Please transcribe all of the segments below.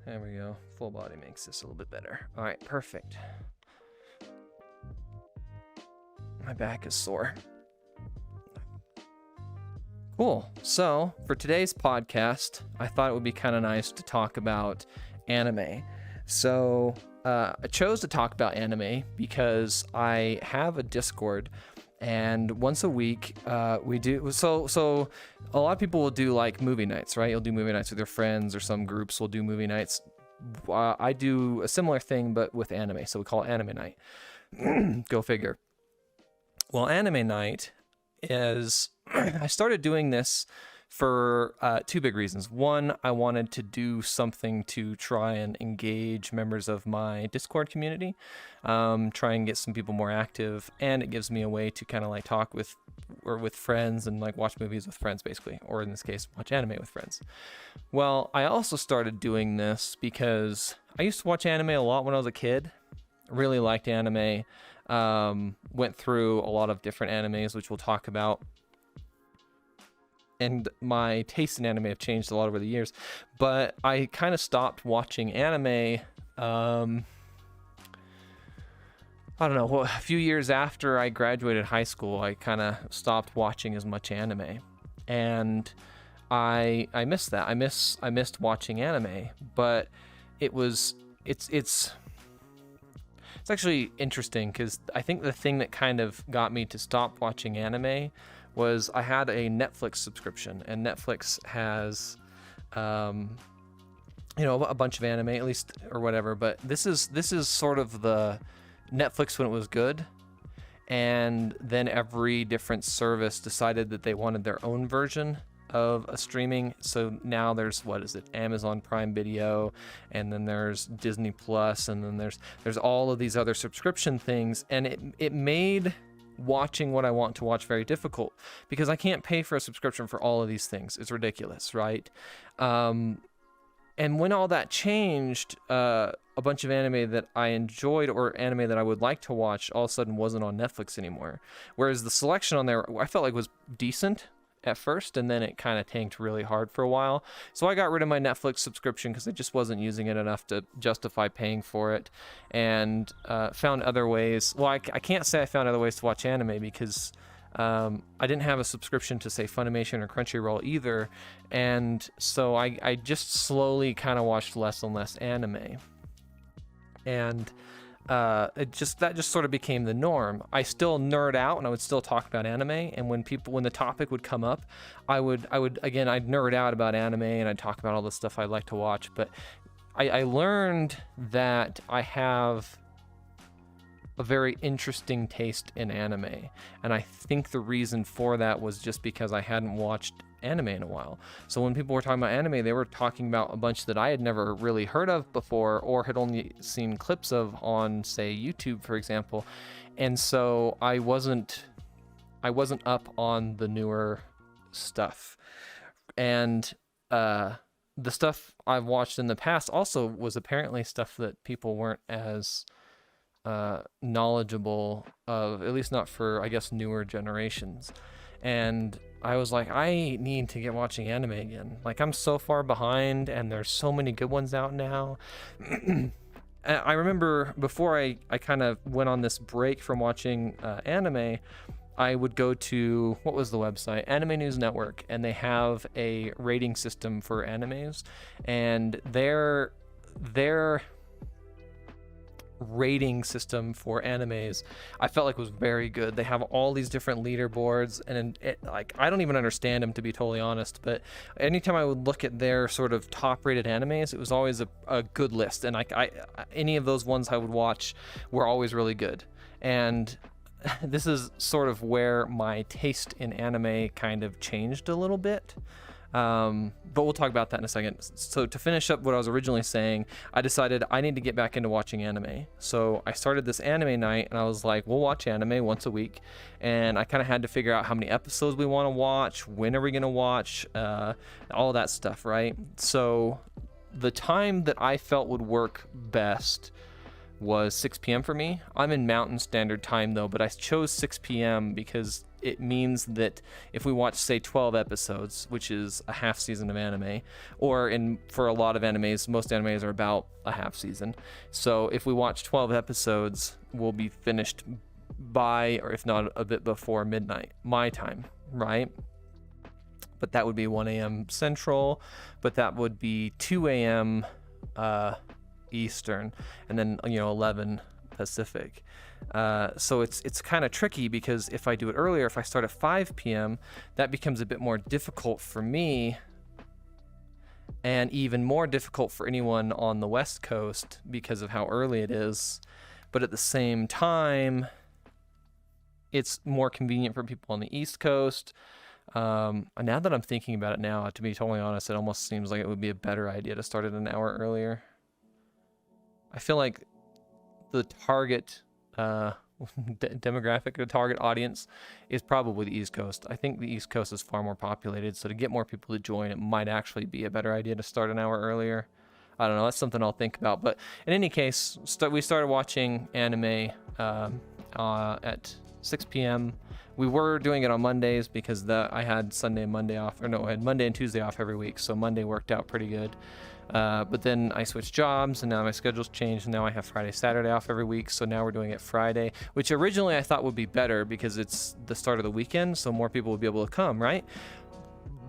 There we go. Full body makes this a little bit better. All right, perfect. My back is sore. Cool. So for today's podcast, I thought it would be kind of nice to talk about anime. So I chose to talk about anime because I have a Discord, and once a week we do. So a lot of people will do like movie nights, right? You'll do movie nights with your friends, or some groups will do movie nights. I do a similar thing, but with anime. So we call it anime night. Go figure. Well, anime night is, I started doing this for two big reasons. One, I wanted to do something to try and engage members of my Discord community, try and get some people more active, and it gives me a way to kind of like talk with friends and like watch movies with friends, basically, or in this case, watch anime with friends. Well, I also started doing this because I used to watch anime a lot when I was a kid. Really liked anime. Went through a lot of different animes, which we'll talk about. And my taste in anime have changed a lot over the years, but I kind of stopped watching anime. I don't know, a few years after I graduated high school, I kind of stopped watching as much anime, and I missed that. I missed watching anime, but it's actually interesting because I think the thing that kind of got me to stop watching anime was I had a Netflix subscription, and Netflix has, a bunch of anime, at least, or whatever. But this is sort of the Netflix when it was good, and then every different service decided that they wanted their own version of a streaming. So now there's, what is it, Amazon Prime Video, and then there's Disney Plus, and then there's all of these other subscription things, and it made watching what I want to watch very difficult, because I can't pay for a subscription for all of these things. It's ridiculous, right? And when all that changed, a bunch of anime that I enjoyed, or anime that I would like to watch, all of a sudden wasn't on Netflix anymore. Whereas the selection on there, I felt like was decent at first, and then it kind of tanked really hard for a while. So I got rid of my Netflix subscription because I just wasn't using it enough to justify paying for it, and found other ways. Well, I can't say I found other ways to watch anime because I didn't have a subscription to, say, Funimation or Crunchyroll either, and so I just slowly kind of watched less and less anime, and that just sort of became the norm. I still nerd out, and I would still talk about anime, and when the topic would come up, I'd nerd out about anime, and I'd talk about all the stuff I like to watch. But I learned that I have a very interesting taste in anime, and I think the reason for that was just because I hadn't watched anime in a while. So when people were talking about anime, they were talking about a bunch that I had never really heard of before, or had only seen clips of on, say, YouTube, for example. And so I wasn't up on the newer stuff. And the stuff I've watched in the past also was apparently stuff that people weren't as knowledgeable of, at least not for, I guess, newer generations. And I was like, I need to get watching anime again. Like, I'm so far behind, and there's so many good ones out now. I remember before I kind of went on this break from watching anime, I would go to, what was the website? Anime News Network, and they have a rating system for animes, and their rating system for animes I felt like was very good. They have all these different leaderboards, and I don't even understand them, to be totally honest, but anytime I would look at their sort of top rated animes, it was always a good list, and any of those ones I would watch were always really good. And this is sort of where my taste in anime kind of changed a little bit. But we'll talk about that in a second. So to finish up what I was originally saying, I decided I need to get back into watching anime. So I started this anime night, and I was like, we'll watch anime once a week. And I kind of had to figure out how many episodes we want to watch, when are we going to watch, all that stuff, right? So the time that I felt would work best was 6 p.m. for me. I'm in Mountain Standard Time though, but I chose 6 p.m. because it means that if we watch, say, 12 episodes, which is a half season of anime, or for a lot of animes, most animes are about a half season. So if we watch 12 episodes, we'll be finished by, or if not a bit before midnight, my time, right? But that would be 1 a.m. Central, but that would be 2 a.m. Eastern, and then 11 Pacific. So it's kind of tricky, because if I do it earlier, if I start at 5 p.m., that becomes a bit more difficult for me, and even more difficult for anyone on the West Coast because of how early it is. But at the same time, it's more convenient for people on the East Coast. Now that I'm thinking about it now, to be totally honest, it almost seems like it would be a better idea to start it an hour earlier. I feel like the target demographic, the target audience, is probably the East Coast. I think the East Coast is far more populated, so to get more people to join, it might actually be a better idea to start an hour earlier. I don't know, that's something I'll think about. But in any case, we started watching anime at 6 p.m. We were doing it on Mondays because I had Sunday and Monday off, I had Monday and Tuesday off every week, so Monday worked out pretty good. But then I switched jobs, and now my schedule's changed, and now I have Friday, Saturday off every week, so now we're doing it Friday, which originally I thought would be better because it's the start of the weekend, so more people would be able to come, right?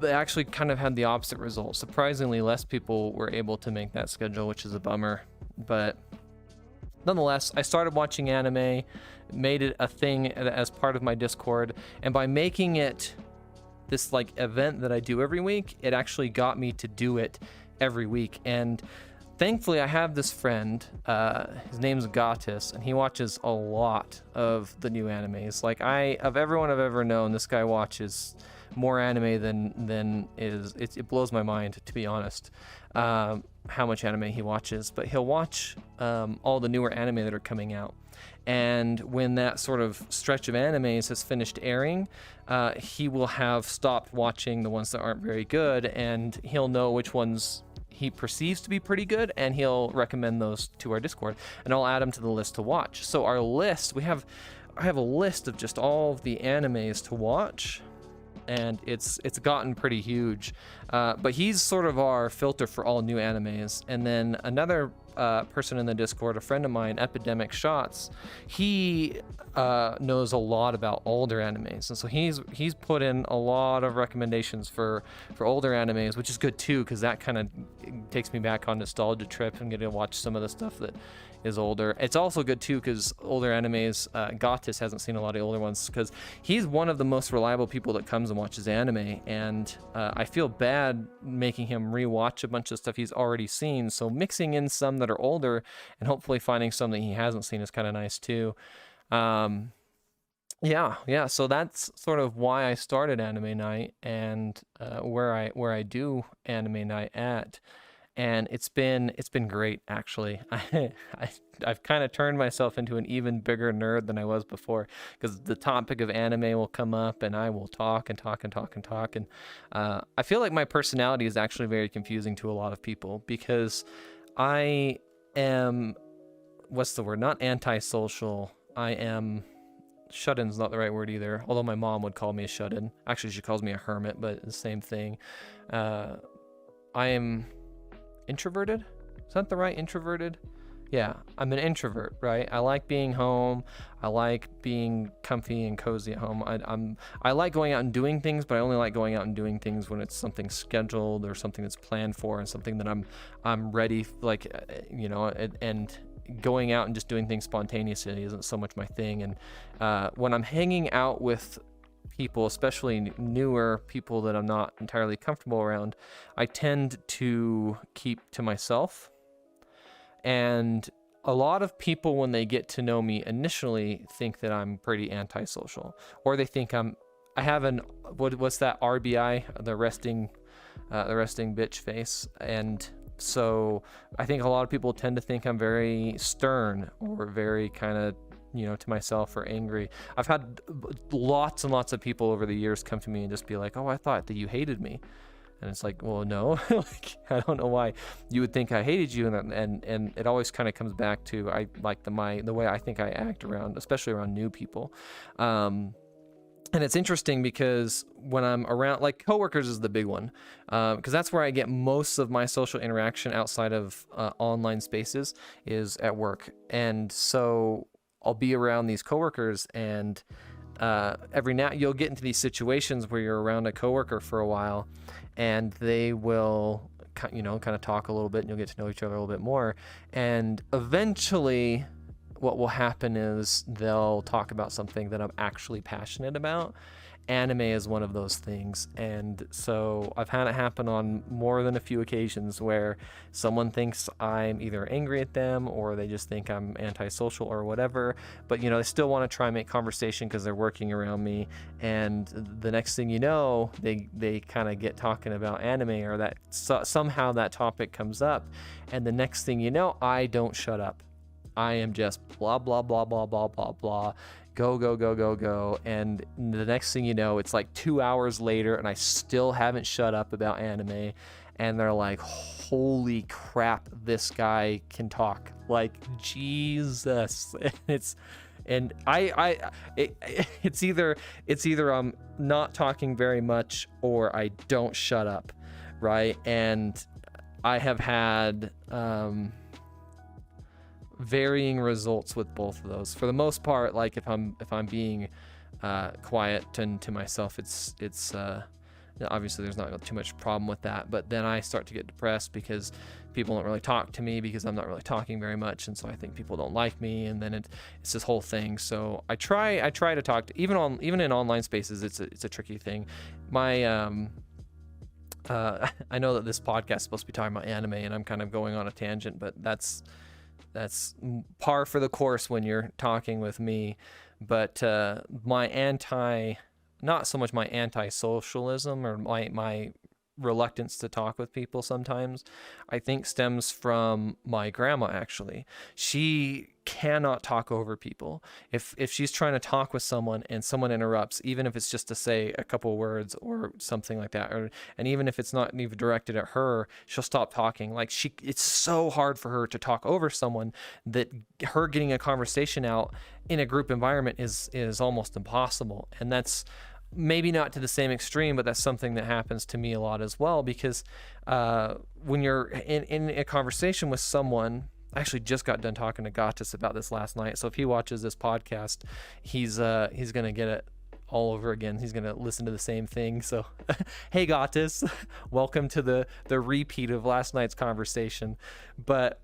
But actually kind of had the opposite result. Surprisingly, less people were able to make that schedule, which is a bummer. But nonetheless, I started watching anime, made it a thing as part of my Discord, and by making it this like event that I do every week, it actually got me to do it every week. And thankfully I have this friend, his name's Gatis, and he watches a lot of the new animes. Like, of everyone I've ever known, this guy watches more anime than it blows my mind, to be honest, how much anime he watches. But he'll watch all the newer anime that are coming out, and when that sort of stretch of animes has finished airing, he will have stopped watching the ones that aren't very good, and he'll know which ones he perceives to be pretty good, and he'll recommend those to our Discord, and I'll add them to the list to watch. So our list, I have a list of just all of the animes to watch, and it's gotten pretty huge. But he's sort of our filter for all new animes. And then another person in the Discord, a friend of mine, Epidemic Shots, he knows a lot about older animes, and so he's put in a lot of recommendations for older animes, which is good too, because that kind of takes me back on nostalgia trip and get to watch some of the stuff that is older. It's also good too because older animes, Gatis hasn't seen a lot of older ones, because he's one of the most reliable people that comes and watches anime, and I feel bad making him rewatch a bunch of stuff he's already seen. So mixing in some that are older and hopefully finding some that he hasn't seen is kind of nice too. Yeah, so that's sort of why I started anime night, and where I do anime night at. And it's been great, actually. I've kind of turned myself into an even bigger nerd than I was before, because the topic of anime will come up, and I will talk and talk and talk and talk. And I feel like my personality is actually very confusing to a lot of people, because I am, what's the word? Not antisocial. I am, shut-in's not the right word either, although my mom would call me a shut-in. Actually, she calls me a hermit, but the same thing. I am introverted? Is that the right introverted? Yeah, I'm an introvert, right? I like being home. I like being comfy and cozy at home. I like going out and doing things, but I only like going out and doing things when it's something scheduled or something that's planned for, and something that I'm ready, like, and going out and just doing things spontaneously isn't so much my thing. And when I'm hanging out with people, especially newer people that I'm not entirely comfortable around, I tend to keep to myself. And a lot of people, when they get to know me initially, think that I'm pretty antisocial, or they think I have what's that, RBI, the resting bitch face. And so I think a lot of people tend to think I'm very stern or very kind of, to myself, or angry. I've had lots and lots of people over the years come to me and just be like, "Oh, I thought that you hated me." And it's like, well, no, like, I don't know why you would think I hated you. And it always kind of comes back to, I like the way I think I act around, especially around new people. And it's interesting because when I'm around, like, coworkers is the big one, because that's where I get most of my social interaction outside of online spaces is at work. And so I'll be around these coworkers, and every now you'll get into these situations where you're around a coworker for a while, and they will, kind of talk a little bit, and you'll get to know each other a little bit more. And eventually, what will happen is they'll talk about something that I'm actually passionate about. Anime is one of those things. And so I've had it happen on more than a few occasions where someone thinks I'm either angry at them or they just think I'm antisocial or whatever. But, they still want to try and make conversation because they're working around me. And the next thing you know, they kind of get talking about anime, or that somehow that topic comes up. And the next thing you know, I don't shut up. I am just blah, blah, blah, blah, blah, blah, blah, go, go, go, go, go. And the next thing you know, it's like 2 hours later and I still haven't shut up about anime. And they're like, holy crap, this guy can talk. Like, Jesus. It's either I'm not talking very much or I don't shut up, right? And I have had varying results with both of those. For the most part, like if I'm being quiet and to myself, it's obviously there's not too much problem with that. But then I start to get depressed because people don't really talk to me because I'm not really talking very much, and so I think people don't like me, and then it's this whole thing. So I try to talk to, even in online spaces. It's a tricky thing. My I know that this podcast is supposed to be talking about anime, and I'm kind of going on a tangent, but that's par for the course when you're talking with me. But not so much my anti-socialism or my reluctance to talk with people sometimes, I think stems from my grandma. Actually, she cannot talk over people. If she's trying to talk with someone and someone interrupts, even if it's just to say a couple words or something like that, and even if it's not even directed at her, she'll stop talking. Like, it's so hard for her to talk over someone that her getting a conversation out in a group environment is almost impossible. And that's maybe not to the same extreme, but that's something that happens to me a lot as well, because when you're in a conversation with someone, I actually just got done talking to Gatis about this last night. So if he watches this podcast, he's going to get it all over again. He's going to listen to the same thing. So, hey Gatis, welcome to the repeat of last night's conversation. But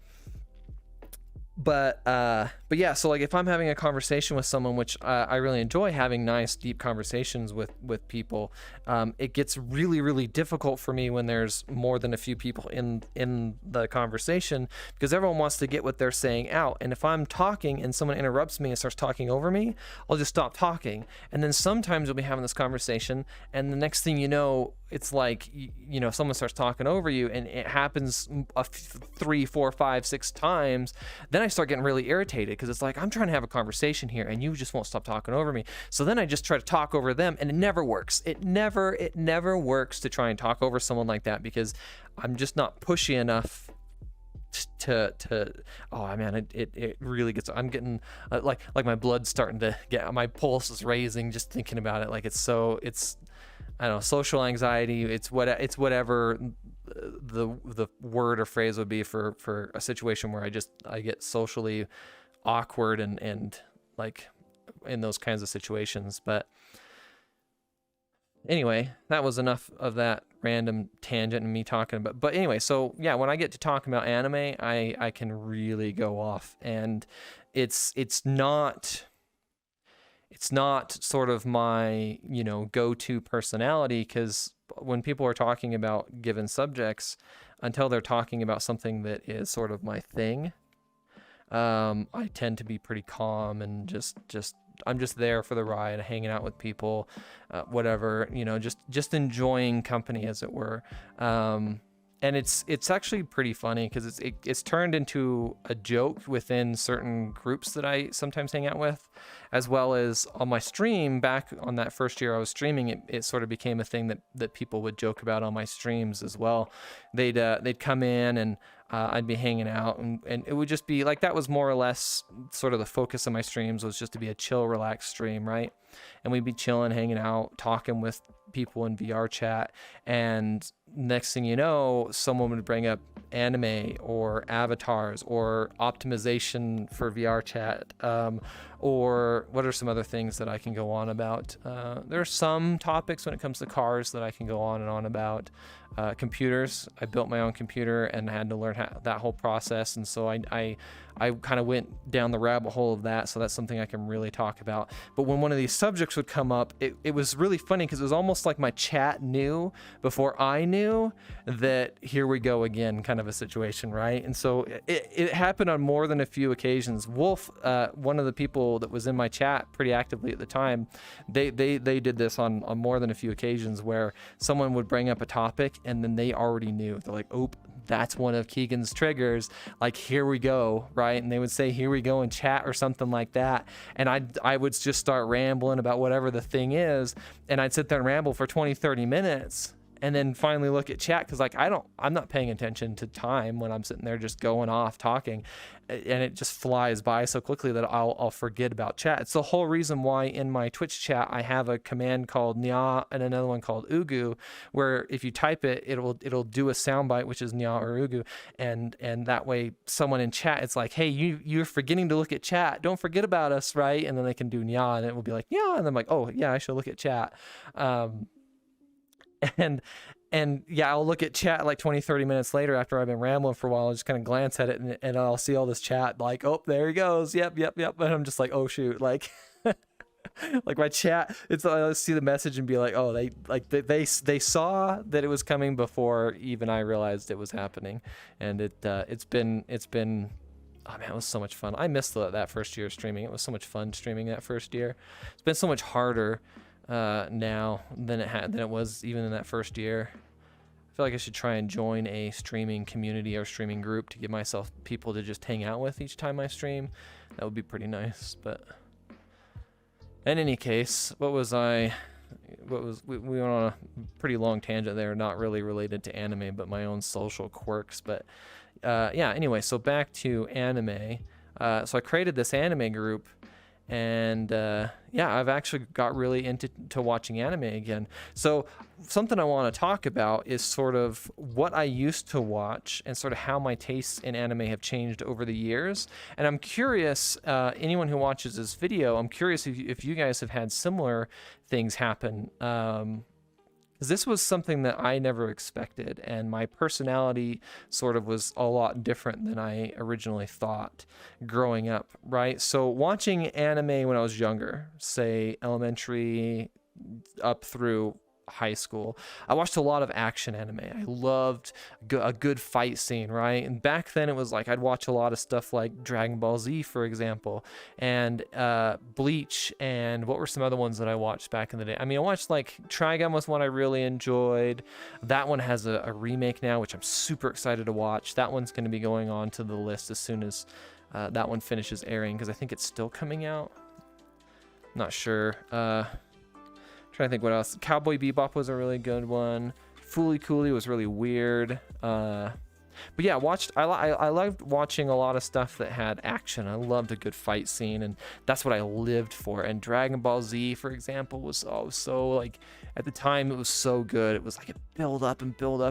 yeah, so like if I'm having a conversation with someone, which I really enjoy having nice deep conversations with people, it gets really, really difficult for me when there's more than a few people in the conversation, because everyone wants to get what they're saying out. And if I'm talking and someone interrupts me and starts talking over me, I'll just stop talking. And then sometimes we'll be having this conversation, and the next thing you know, it's like, someone starts talking over you, and it happens 3, 4, 5, 6 times. Then I start getting really irritated, because it's like, I'm trying to have a conversation here and you just won't stop talking over me. So then I just try to talk over them, and it never works. It never works to try and talk over someone like that, because I'm just not pushy enough to oh man, it really gets, I'm getting like my blood's starting to get, my pulse is raising just thinking about it. Like, it's I don't know, social anxiety. It's whatever the word or phrase would be for a situation where I get socially awkward and like in those kinds of situations. But anyway, that was enough of that random tangent and me talking about. But anyway, so yeah, when I get to talking about anime, I can really go off, and it's not sort of my, go-to personality, because when people are talking about given subjects, until they're talking about something that is sort of my thing, I tend to be pretty calm and just I'm just there for the ride, hanging out with people, whatever, just enjoying company, as it were. And it's actually pretty funny, because it's turned into a joke within certain groups that I sometimes hang out with, as well as on my stream. Back on that first year I was streaming, it sort of became a thing that people would joke about on my streams as well. They'd come in, and I'd be hanging out, and it would just be like, that was more or less sort of the focus of my streams, was just to be a chill, relaxed stream, right? And we'd be chilling, hanging out, talking with people in Vrchat, and next thing you know, someone would bring up anime or avatars or optimization for Vrchat, or what are some other things that I can go on about. There are some topics when it comes to cars that I can go on and on about. Computers, I built my own computer and had to learn that whole process, and so I kind of went down the rabbit hole of that, so that's something I can really talk about. But when one of these subjects would come up, it was really funny, because it was almost like my chat knew before I knew that here we go again kind of a situation, right? And so it happened on more than a few occasions. Wolf, one of the people that was in my chat pretty actively at the time, they did this on more than a few occasions, where someone would bring up a topic and then they already knew. They're like, oh, that's one of Kegan's triggers, like, here we go, right? And they would say, here we go, in chat or something like that, and I would just start rambling about whatever the thing is, and I'd sit there and ramble for 20-30 minutes, and then finally look at chat, because like I'm not paying attention to time when I'm sitting there just going off talking, and it just flies by so quickly that I'll forget about chat. It's the whole reason why in my Twitch chat I have a command called nya and another one called ugu, where if you type it, it'll do a soundbite, which is nya or ugu, and that way someone in chat, it's like, hey, you're forgetting to look at chat, don't forget about us, right? And then they can do nya, and it will be like, yeah, and I'm like, oh yeah, I should look at chat. And yeah, I'll look at chat like 20-30 minutes later after I've been rambling for a while. I'll just kind of glance at it, and I'll see all this chat, like, oh, there he goes, yep, and I'm just like, oh shoot, like like my chat, I'll see the message and be like, oh, they saw that it was coming before even I realized it was happening. And it's been oh man, it was so much fun. I missed that first year of streaming. It was so much fun streaming that first year. It's been so much harder now than it was even in that first year. I feel like I should try and join a streaming community or streaming group to give myself people to just hang out with each time I stream. That would be pretty nice. But in any case, we went on a pretty long tangent there, not really related to anime, but my own social quirks. But yeah, anyway, so back to anime. So I created this anime group, and yeah, I've actually got really into watching anime again. So something I want to talk about is sort of what I used to watch and sort of how my tastes in anime have changed over the years. And I'm curious, anyone who watches this video, I'm curious if you guys have had similar things happen. This was something that I never expected, and my personality sort of was a lot different than I originally thought growing up, right? So watching anime when I was younger, say elementary up through high school, I watched a lot of action anime. I loved a good fight scene, right? And back then it was like I'd watch a lot of stuff like Dragon Ball Z, for example, and Bleach, and what were some other ones that I watched back in the day? I mean, I watched like Trigun was one I really enjoyed. That one has a remake now, which I'm super excited to watch. That one's going to be going on to the list as soon as that one finishes airing, because I think it's still coming out. Not sure. Trying to think what else. Cowboy Bebop was a really good one. Fooly Cooly was really weird. But yeah, I loved watching a lot of stuff that had action. I loved a good fight scene, and that's what I lived for. And Dragon Ball Z, for example, was so like, at the time it was so good. It was like a build up,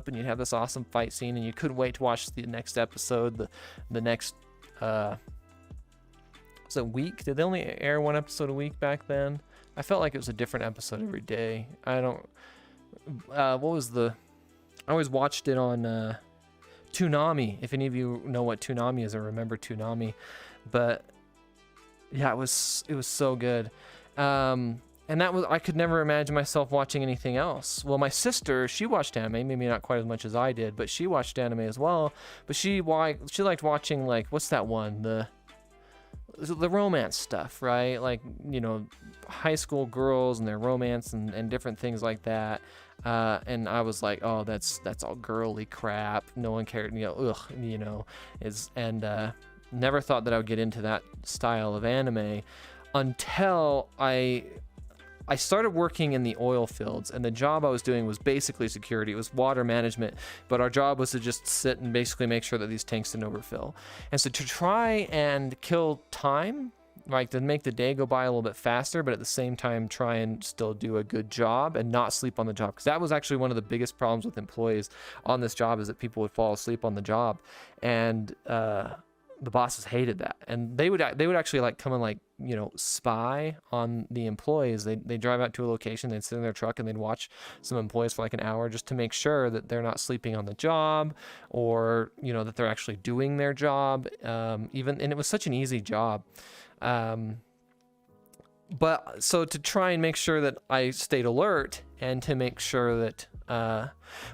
and you'd have this awesome fight scene, and you couldn't wait to watch the next episode, the next was it a week? Did they only air one episode a week back then? I felt like it was a different episode every day. I don't... I always watched it on Toonami, if any of you know what Toonami is or remember Toonami. But yeah, it was so good. And I could never imagine myself watching anything else. Well, my sister, she watched anime, maybe not quite as much as I did, but she watched anime as well. But she liked watching, like, what's that one? The romance stuff, right? Like, you know, high school girls and their romance and different things like that. And I was like, oh, that's all girly crap. No one cared, you know, ugh, you know, never thought that I would get into that style of anime until I I started working in the oil fields, and the job I was doing was basically security. It was water management, but our job was to just sit and basically make sure that these tanks didn't overfill. And so to try and kill time, like to make the day go by a little bit faster, but at the same time try and still do a good job and not sleep on the job, because that was actually one of the biggest problems with employees on this job, is that people would fall asleep on the job, and the bosses hated that. And they would actually like come and like, you know, spy on the employees. They drive out to a location, they'd sit in their truck, and they'd watch some employees for like an hour just to make sure that they're not sleeping on the job, or, you know, that they're actually doing their job. And it was such an easy job. But so to try and make sure that I stayed alert, and to make sure that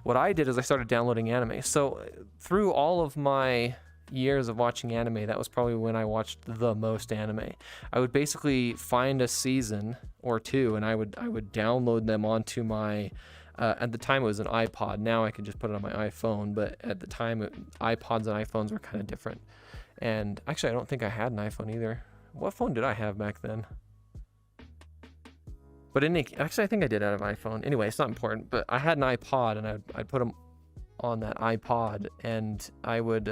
what I did is I started downloading anime. So through all of my years of watching anime, that was probably when I watched the most anime. I would basically find a season or two, and I would download them onto my at the time it was an iPod. Now I can just put it on my iPhone, but at the time iPods and iPhones were kind of different. And actually I don't think I had an iPhone either. What phone did I have back then? But actually I think I did have an iPhone. Anyway, it's not important, but I had an iPod, and I'd put them on that iPod, and I would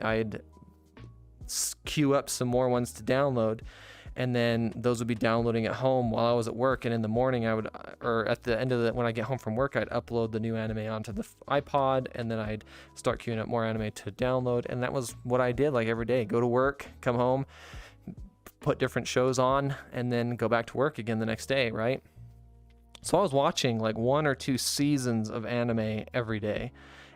I'd queue up some more ones to download, and then those would be downloading at home while I was at work. And in the morning or at the end of when I get home from work, I'd upload the new anime onto the iPod, and then I'd start queuing up more anime to download. And that was what I did like every day. Go to work, come home, put different shows on, and then go back to work again the next day, right? So I was watching like 1 or 2 seasons of anime every day,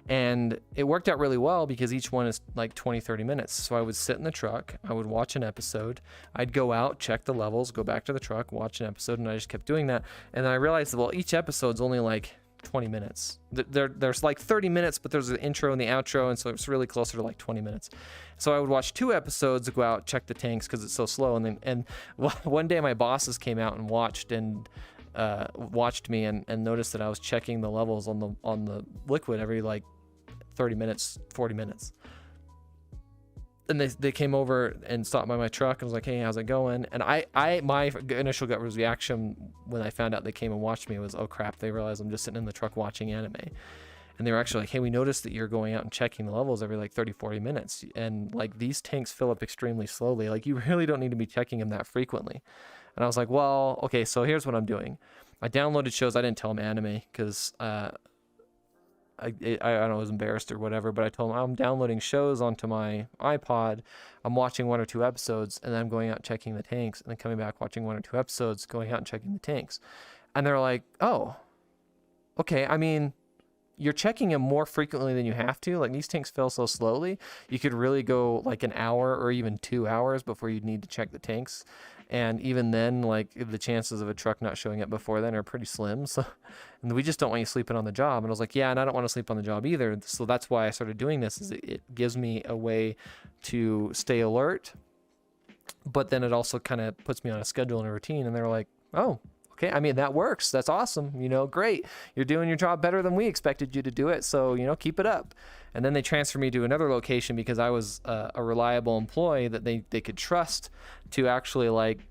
and it worked out really well because each one is like 20-30 minutes. So I would sit in the truck, I would watch an episode, I'd go out, check the levels, go back to the truck, watch an episode, and I just kept doing that. And then I realized that, well, each episode's only like 20 minutes. There's like 30 minutes, but there's the intro and the outro, and so it's really closer to like 20 minutes. So I would watch 2 episodes, go out, check the tanks because it's so slow, and one day my bosses came out and watched me and noticed that I was checking the levels on the liquid every like 30 minutes, 40 minutes. And they came over and stopped by my truck and was like, "Hey, how's it going?" And my initial gut reaction when I found out they came and watched me was, "Oh crap, they realized I'm just sitting in the truck watching anime." And they were actually like, "Hey, we noticed that you're going out and checking the levels every like 30-40 minutes. And like these tanks fill up extremely slowly. Like you really don't need to be checking them that frequently." And I was like, "Well, okay, so here's what I'm doing." I downloaded shows. I didn't tell them anime because I don't know, I was embarrassed or whatever, but I told them I'm downloading shows onto my iPod. I'm watching 1 or 2 episodes, and then I'm going out checking the tanks, and then coming back watching 1 or 2 episodes, going out and checking the tanks. And they're like, "Oh, okay. I mean, you're checking them more frequently than you have to. Like these tanks fill so slowly. You could really go like an hour or even 2 hours before you'd need to check the tanks. And even then, like the chances of a truck not showing up before then are pretty slim. So, and we just don't want you sleeping on the job." And I was like, "Yeah, and I don't want to sleep on the job either." So that's why I started doing this. Is it gives me a way to stay alert, but then it also kind of puts me on a schedule and a routine. And they're like, "Oh, okay. I mean, that works. That's awesome. You know, great. You're doing your job better than we expected you to do it. So, you know, keep it up." And then they transferred me to another location because I was a reliable employee that they could trust to actually like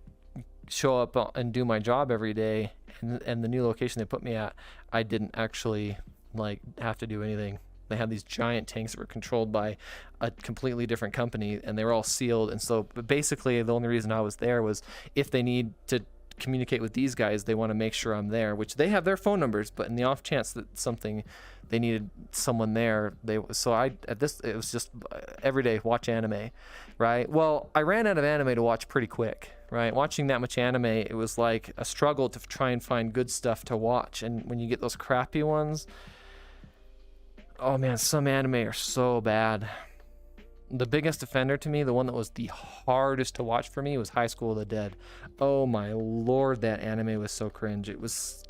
show up and do my job every day. And the new location they put me at, I didn't actually like have to do anything. They had these giant tanks that were controlled by a completely different company, and they were all sealed. And so but basically the only reason I was there was if they need to communicate with these guys, they want to make sure I'm there, which they have their phone numbers, but in the off chance that they needed someone there, it was just every day watch anime, right? Well, I ran out of anime to watch pretty quick, right? Watching that much anime, it was like a struggle to try and find good stuff to watch. And when you get those crappy ones, oh man, some anime are so bad. The biggest offender to me, the one that was the hardest to watch for me, was High School of the Dead. Oh my lord, that anime was so cringe. It was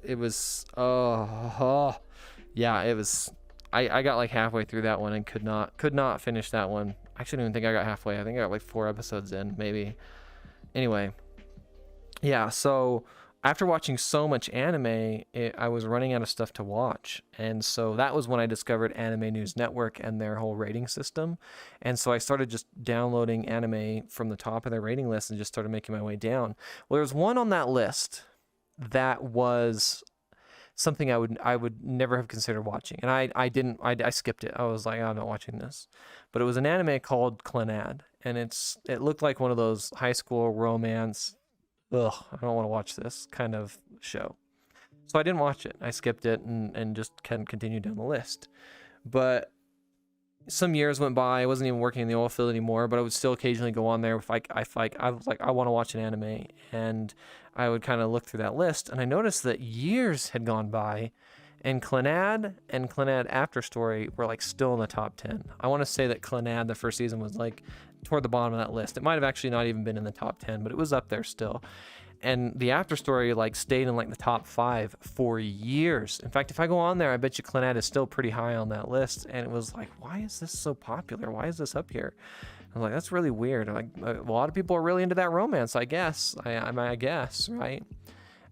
yeah, it was. I got like halfway through that one and could not finish that one. I actually don't even think I got halfway. I think I got like 4 episodes in, maybe. Anyway, yeah, so after watching so much anime, I was running out of stuff to watch. And so that was when I discovered Anime News Network and their whole rating system. And so I started just downloading anime from the top of their rating list and just started making my way down. Well, there's one on that list that was something I would never have considered watching, and I skipped it. I was like, I'm not watching this. But it was an anime called Clannad, and it looked like one of those high school romance, ugh, I don't want to watch this kind of show. So I didn't watch it. I skipped it and just continued down the list. But some years went by. I wasn't even working in the oil field anymore, but I would still occasionally go on there if I was like, I want to watch an anime, and I would kind of look through that list, and I noticed that years had gone by, and Clannad and Clannad After Story were like still in the top 10. I want to say that Clannad, the first season, was like toward the bottom of that list. It might have actually not even been in the top 10, but it was up there still. And the After Story like stayed in like the top 5 for years. In fact, if I go on there, I bet you Clannad is still pretty high on that list. And it was like, why is this so popular? Why is this up here? I was like, that's really weird. Like, a lot of people are really into that romance, I guess. I guess, right?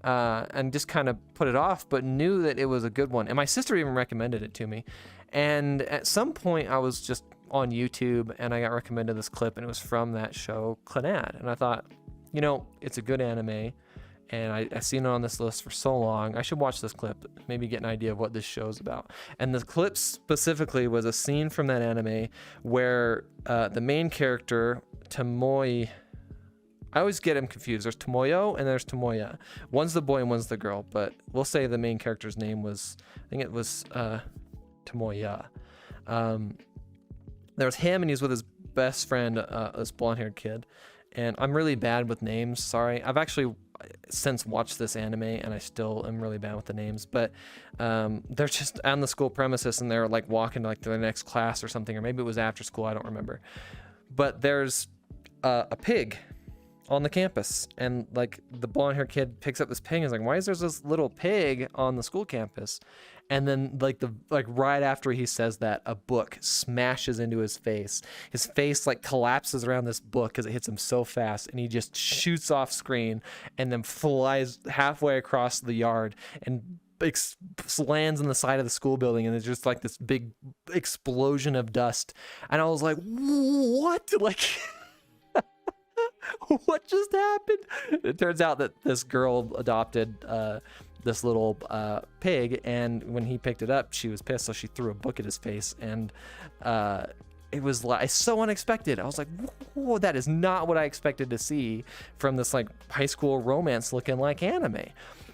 And just kind of put it off, but knew that it was a good one. And my sister even recommended it to me. And at some point, I was just on YouTube, and I got recommended this clip, and it was from that show, Clannad. And I thought, it's a good anime, and I've seen it on this list for so long. I should watch this clip, maybe get an idea of what this show's about. And the clip specifically was a scene from that anime where the main character, Tomoe, I always get him confused. There's Tomoyo and there's Tomoya. One's the boy and one's the girl, but we'll say the main character's name was, I think it was Tomoya. There was him, and he was with his best friend, this blonde-haired kid. And I'm really bad with names, sorry. I've actually since watched this anime, and I still am really bad with the names. But they're just on the school premises, and they're like walking like to their next class or something, or maybe it was after school, I don't remember. But there's a pig on the campus, and like the blonde-haired kid picks up this pig and is like, why is there this little pig on the school campus? And then like right after he says that, a book smashes into his face. His face like collapses around this book because it hits him so fast, and he just shoots off screen and then flies halfway across the yard and lands on the side of the school building, and it's just like this big explosion of dust. And I was like, what? Like what just happened? It turns out that this girl adopted this little pig, and when he picked it up, she was pissed, so she threw a book at his face, and it was like so unexpected. I was like, whoa, that is not what I expected to see from this like high school romance looking like anime. I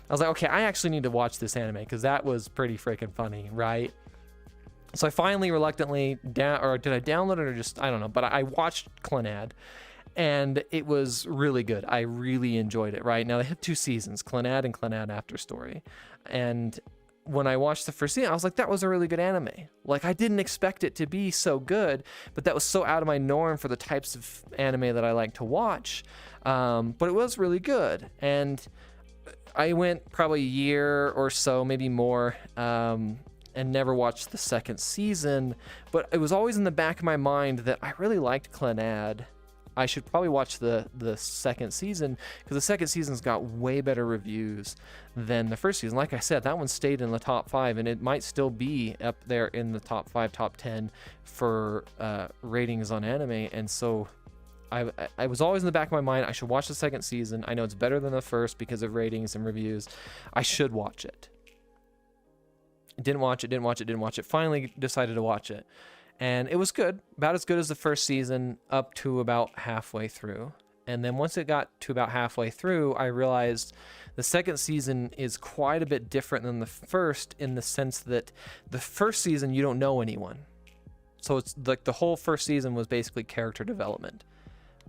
was like, okay, I actually need to watch this anime because that was pretty freaking funny, right? So I finally reluctantly did I download it or just, I don't know, but I watched Clannad. And it was really good. I really enjoyed it, right? Now, they had 2 seasons, Clannad and Clannad After Story. And when I watched the first season, I was like, that was a really good anime. Like, I didn't expect it to be so good, but that was so out of my norm for the types of anime that I like to watch. But it was really good. And I went probably a year or so, maybe more, and never watched the second season. But it was always in the back of my mind that I really liked Clannad. I should probably watch the second season, because the second season's got way better reviews than the first season. Like I said, that one stayed in the top 5, and it might still be up there in the top 5, top 10 for ratings on anime. And so I was always in the back of my mind, I should watch the second season. I know it's better than the first because of ratings and reviews. I should watch it. Didn't watch it. Finally decided to watch it. And it was good, about as good as the first season up to about halfway through. And then once it got to about halfway through, I realized the second season is quite a bit different than the first, in the sense that the first season, you don't know anyone. So it's like the whole first season was basically character development,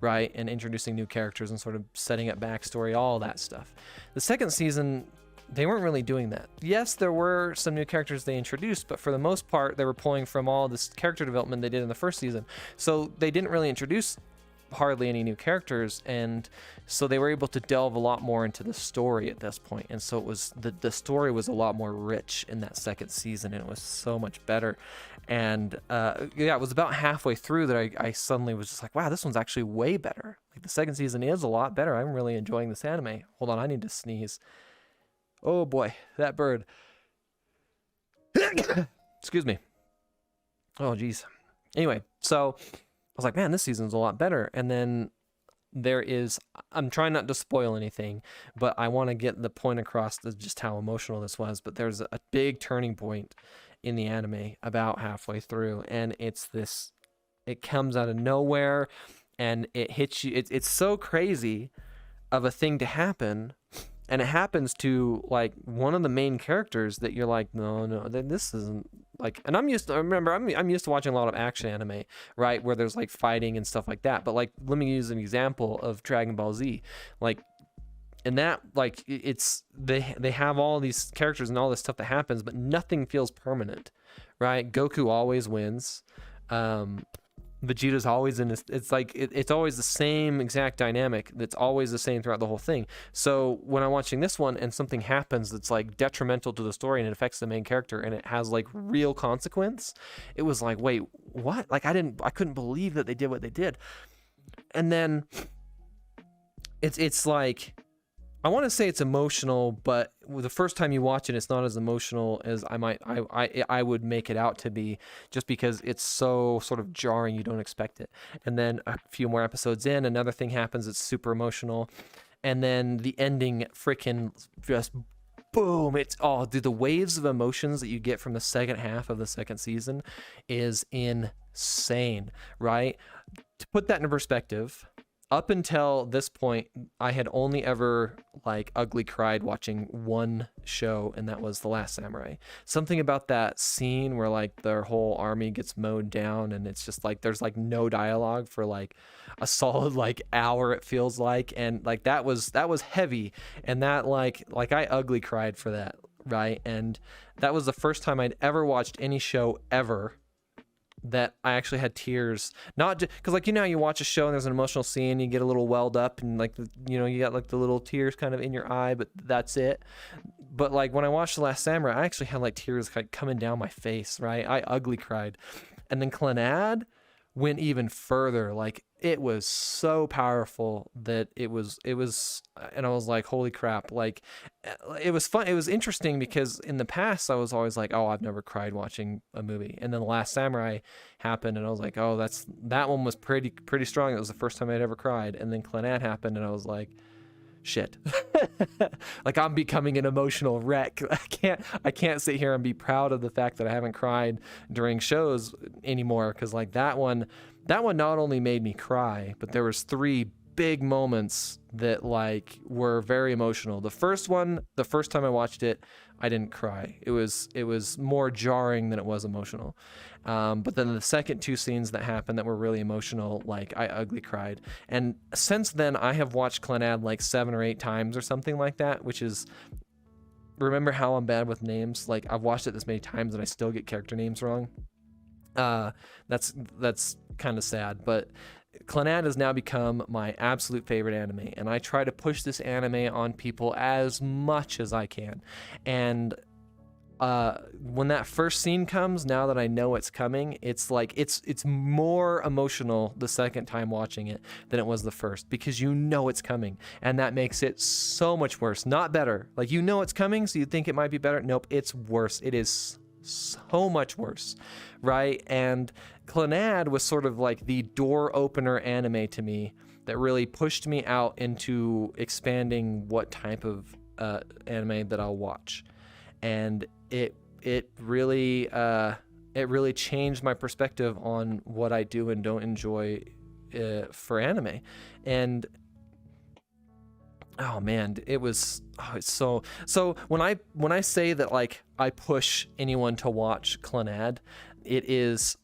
right? And introducing new characters and sort of setting up backstory, all that stuff. The second season, they weren't really doing that. Yes, there were some new characters they introduced, but for the most part, they were pulling from all this character development they did in the first season. So they didn't really introduce hardly any new characters, and so they were able to delve a lot more into the story at this point. And so it was the story was a lot more rich in that second season, and it was so much better. And yeah, it was about halfway through that I suddenly was just like, wow, this one's actually way better. Like, the second season is a lot better. I'm really enjoying this anime. Hold on, I need to sneeze. Oh boy, that bird. Excuse me. Oh geez. Anyway, so I was like, man, this season's a lot better. And then I'm trying not to spoil anything, but I want to get the point across to just how emotional this was. But there's a big turning point in the anime about halfway through, and it comes out of nowhere and it hits you. It's so crazy of a thing to happen, and it happens to like one of the main characters that you're like, no, this isn't like. And I'm used to watching a lot of action anime, right, where there's like fighting and stuff like that. But like, let me use an example of Dragon Ball Z, like. And that, like, it's they have all these characters and all this stuff that happens, but nothing feels permanent, right? Goku always wins. Vegeta's always in this. It's like it's always the same exact dynamic. That's always the same throughout the whole thing. So when I'm watching this one and something happens that's like detrimental to the story and it affects the main character and it has like real consequence, it was like, wait, what? Like I couldn't believe that they did what they did. And then it's like, I want to say it's emotional, but the first time you watch it, it's not as emotional as I would make it out to be, just because it's so sort of jarring. You don't expect it. And then a few more episodes in, another thing happens. It's super emotional. And then the ending freaking just boom. It's dude, the waves of emotions that you get from the second half of the second season is insane, right? To put that into perspective, up until this point, I had only ever like ugly cried watching one show, and that was The Last Samurai. Something about that scene where like their whole army gets mowed down, and it's just like there's like no dialogue for like a solid like hour, it feels like, and like that was heavy, and that like I ugly cried for that, right? And that was the first time I'd ever watched any show ever that I actually had tears, not just because like, you know, you watch a show and there's an emotional scene, you get a little welled up and like, you know, you got like the little tears kind of in your eye, but that's it. But like when I watched The Last Samurai, I actually had like tears like coming down my face, right? I ugly cried. And then Clannad went even further. Like it was so powerful that it was, and I was like, holy crap. Like it was fun. It was interesting because in the past I was always like, oh, I've never cried watching a movie. And then The Last Samurai happened and I was like, oh, that one was pretty strong. It was the first time I'd ever cried. And then Clannad happened and I was like, shit. Like I'm becoming an emotional wreck. I can't sit here and be proud of the fact that I haven't cried during shows anymore, because like that one not only made me cry, but there was 3 big moments that like were very emotional. The first one, the first time I watched it, I didn't cry. It was more jarring than it was emotional. But then the second 2 scenes that happened that were really emotional, like I ugly cried. And since then I have watched Clannad like 7 or 8 times or something like that, which is, remember how I'm bad with names? Like I've watched it this many times and I still get character names wrong. That's kind of sad, but Clannad has now become my absolute favorite anime, and I try to push this anime on people as much as I can. And when that first scene comes, now that I know it's coming, it's like it's more emotional the second time watching it than it was the first, because you know it's coming, and that makes it so much worse, not better. Like, you know it's coming, so you think it might be better. Nope, it's worse. It is so much worse, right? And Clannad was sort of like the door opener anime to me that really pushed me out into expanding what type of anime that I'll watch. And it really changed my perspective on what I do and don't enjoy for anime. And oh man, it's so when I say that like I push anyone to watch Clannad, it's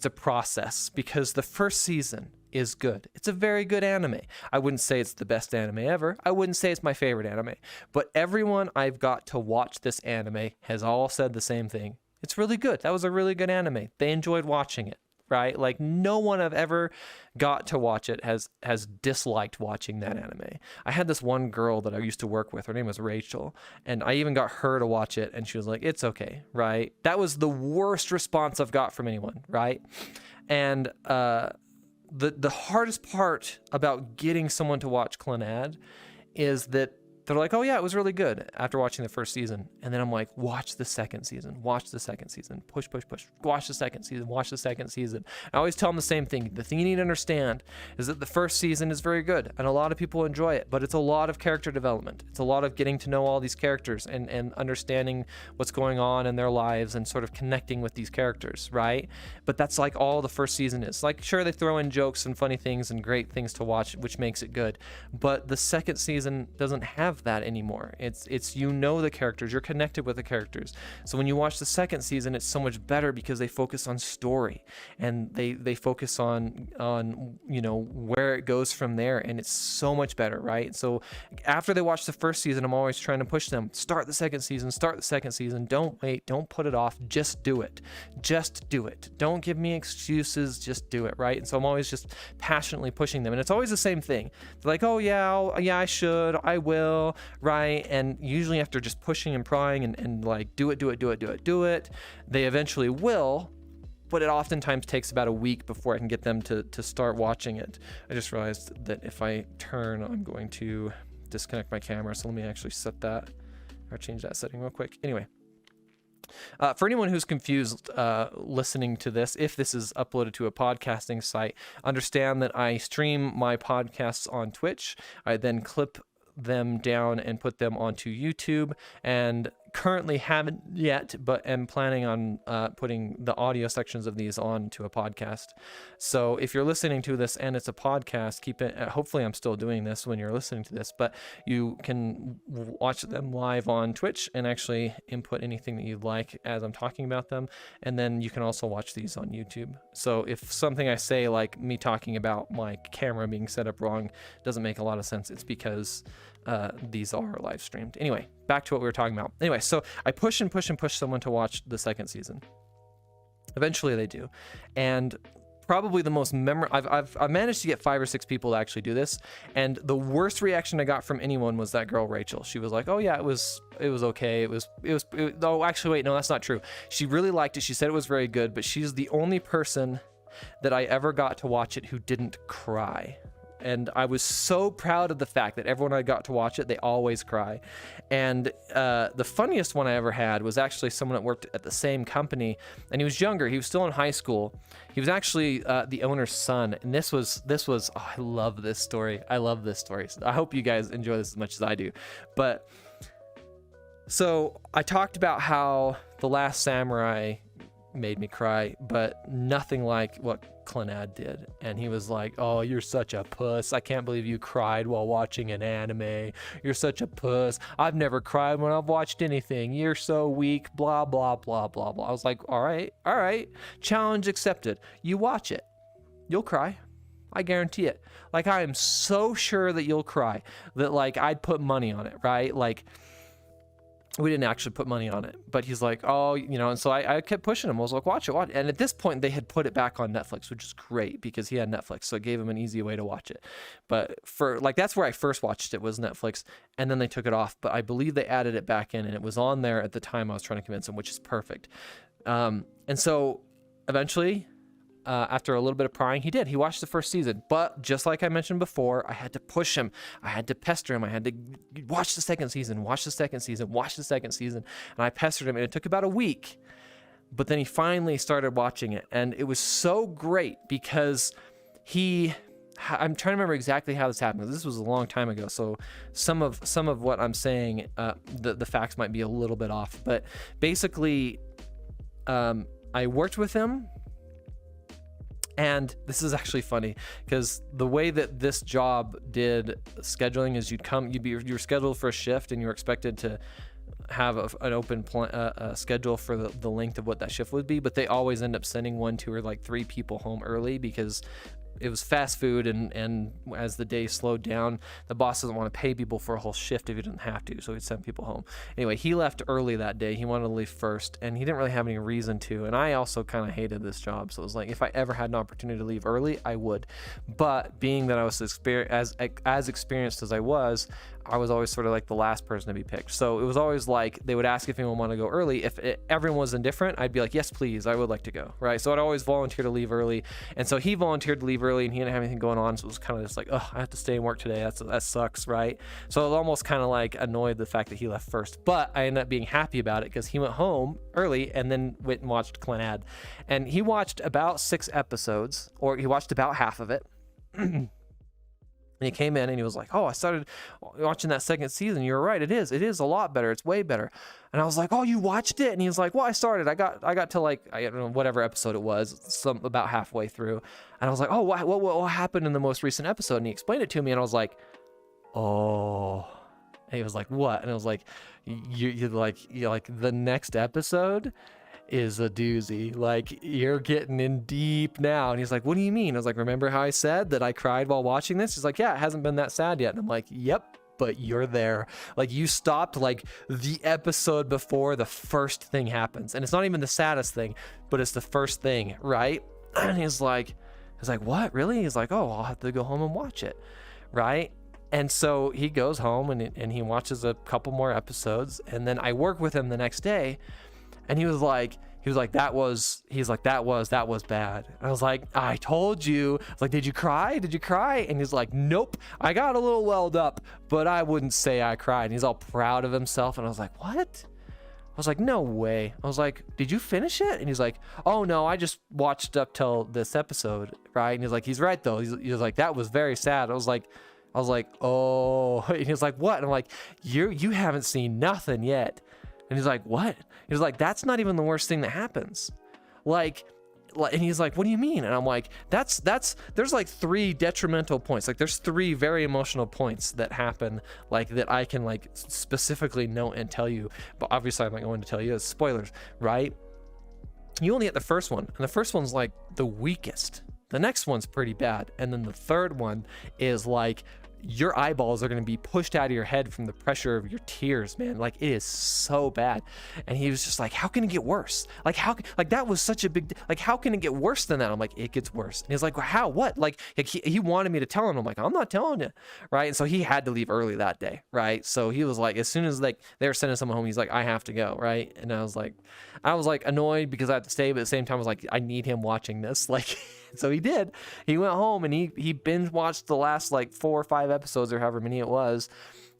a process, because the first season is good. It's a very good anime. I wouldn't say it's the best anime ever. I wouldn't say it's my favorite anime, but everyone I've got to watch this anime has all said the same thing. It's really good. That was a really good anime. They enjoyed watching it, right? Like no one I've ever got to watch it has disliked watching that anime. I had this one girl that I used to work with. Her name was Rachel, and I even got her to watch it, and she was like, it's okay, right? That was the worst response I've got from anyone, right? And the hardest part about getting someone to watch Clannad is that they're like, oh yeah, it was really good after watching the first season. And then I'm like, watch the second season, watch the second season, push, watch the second season, watch the second season. I always tell them the same thing. The thing you need to understand is that the first season is very good and a lot of people enjoy it, but it's a lot of character development. It's a lot of getting to know all these characters and understanding what's going on in their lives and sort of connecting with these characters, right? But that's like all the first season is. Like, sure, they throw in jokes and funny things and great things to watch, which makes it good. But the second season doesn't have that anymore. It's the characters, you're connected with the characters. So when you watch the second season, it's so much better because they focus on story and they focus on where it goes from there, and it's so much better, right? So after they watch the first season, I'm always trying to push them, start the second season, don't wait, don't put it off, just do it, don't give me excuses, just do it, right? And so I'm always just passionately pushing them, and it's always the same thing. They're like, oh yeah, I should, I will, right? And usually after just pushing and prying and like do it, they eventually will, but it oftentimes takes about a week before I can get them to start watching it. I just realized that if I turn, I'm going to disconnect my camera, so let me actually set that or change that setting real quick. Anyway, for anyone who's confused listening to this, if this is uploaded to a podcasting site, understand that I stream my podcasts on Twitch. I then clip them down and put them onto YouTube, and currently haven't yet, but am planning on putting the audio sections of these onto a podcast. So if you're listening to this and it's a podcast, keep it, hopefully I'm still doing this when you're listening to this, but you can watch them live on Twitch and actually input anything that you'd like as I'm talking about them. And then you can also watch these on YouTube. So if something I say, like me talking about my camera being set up wrong, doesn't make a lot of sense, it's because these are live streamed. Anyway, back to what we were talking about. Anyway, so I push someone to watch the second season. Eventually they do. And probably the most I've managed to get 5 or 6 people to actually do this, and the worst reaction I got from anyone was that girl Rachel. She was like, oh yeah, it was okay, oh actually wait, no, that's not true. She really liked it. She said it was very good, but she's the only person that I ever got to watch it who didn't cry. And I was so proud of the fact that everyone I got to watch it, they always cry. And the funniest one I ever had was actually someone that worked at the same company, and he was younger. He was still in high school. He was actually the owner's son. And this was oh, I love this story. I love this story. So I hope you guys enjoy this as much as I do. But so I talked about how The Last Samurai made me cry, but nothing like what Clenad did. And he was like, oh, you're such a puss. I can't believe you cried while watching an anime. You're such a puss. I've never cried when I've watched anything. You're so weak, blah, blah, blah, blah, blah. I was like, all right. Challenge accepted. You watch it. You'll cry. I guarantee it. Like, I am so sure that you'll cry that, like, I'd put money on it, right? Like, we didn't actually put money on it, but he's like, oh, and so I kept pushing him. I was like, watch it. And at this point, they had put it back on Netflix, which is great because he had Netflix, so it gave him an easy way to watch it. But that's where I first watched it, was Netflix, and then they took it off. But I believe they added it back in, and it was on there at the time I was trying to convince him, which is perfect. And so eventually, after a little bit of prying, he did. He watched the first season. But just like I mentioned before, I had to push him. I had to pester him. I had to watch the second season. And I pestered him, and it took about a week. But then he finally started watching it. And it was so great because I'm trying to remember exactly how this happened. This was a long time ago, so some of what I'm saying, the facts might be a little bit off. But basically, I worked with him. And this is actually funny because the way that this job did scheduling is you're scheduled for a shift, and you're expected to have an open schedule for the length of what that shift would be, but they always end up sending 1, 2, or like 3 people home early because it was fast food, and as the day slowed down, the boss doesn't want to pay people for a whole shift if he didn't have to, so he'd send people home. Anyway, he left early that day. He wanted to leave first, and he didn't really have any reason to, and I also kind of hated this job, so it was like, if I ever had an opportunity to leave early, I would. But being that I was as experienced as I was, I was always sort of like the last person to be picked. So it was always like they would ask if anyone wanted to go early. If everyone was indifferent, I'd be like, yes, please, I would like to go, right? So I'd always volunteer to leave early. And so he volunteered to leave early, and he didn't have anything going on. So it was kind of just like, oh, I have to stay and work today. That sucks, right? So it almost kind of like annoyed the fact that he left first. But I ended up being happy about it because he went home early and then went and watched Clannad. And he watched about 6 episodes, or he watched about half of it. And he came in and he was like, oh, I started watching that second season. You're right. It is a lot better. It's way better. And I was like, oh, you watched it? And he was like, well, I started. I got to like, I don't know, whatever episode it was, about halfway through. And I was like, oh, what happened in the most recent episode? And he explained it to me. And I was like, oh. And he was like, what? And I was like, you're like the next episode is a doozy. Like, you're getting in deep now. And he's like, what do you mean? I was like, remember how I said that I cried while watching this? He's like, yeah, it hasn't been that sad yet. And I'm like, yep, but you're there. Like, you stopped like the episode before the first thing happens. And it's not even the saddest thing, but it's the first thing, right? And he's like, what, really? He's like, oh, I'll have to go home and watch it, right? And so he goes home and he watches a couple more episodes. And then I work with him the next day. And he was like, that was bad. And I was like, I told you. I was like, did you cry? And he's like, nope, I got a little welled up, but I wouldn't say I cried. And he's all proud of himself. And I was like, what? I was like, no way. I was like, did you finish it? And he's like, oh no, I just watched up till this episode, right? And he's like, he's right though. He was like, that was very sad. I was like, oh. And he was like, what? And I'm like, you haven't seen nothing yet. And he's like, what? He was like, that's not even the worst thing that happens. Like, and he's like, what do you mean? And I'm like, there's like 3 detrimental points. Like, there's 3 very emotional points that happen, like, that I can like specifically note and tell you. But obviously I'm not going to tell you as spoilers, right? You only get the first one, and the first one's like the weakest. The next one's pretty bad. And then the third one is like, your eyeballs are going to be pushed out of your head from the pressure of your tears, man. Like, it is so bad. And he was just like, how can it get worse? Like, that was such a big, like, how can it get worse than that? I'm like, it gets worse. And he's like, well, how, what? Like he wanted me to tell him. I'm like, I'm not telling you. Right. And so he had to leave early that day. Right. So he was like, as soon as like they were sending someone home, he's like, I have to go. Right. And I was like annoyed because I had to stay, but at the same time I was like, I need him watching this. Like, so he did. He went home and he binge watched the last like 4 or 5 episodes or however many it was.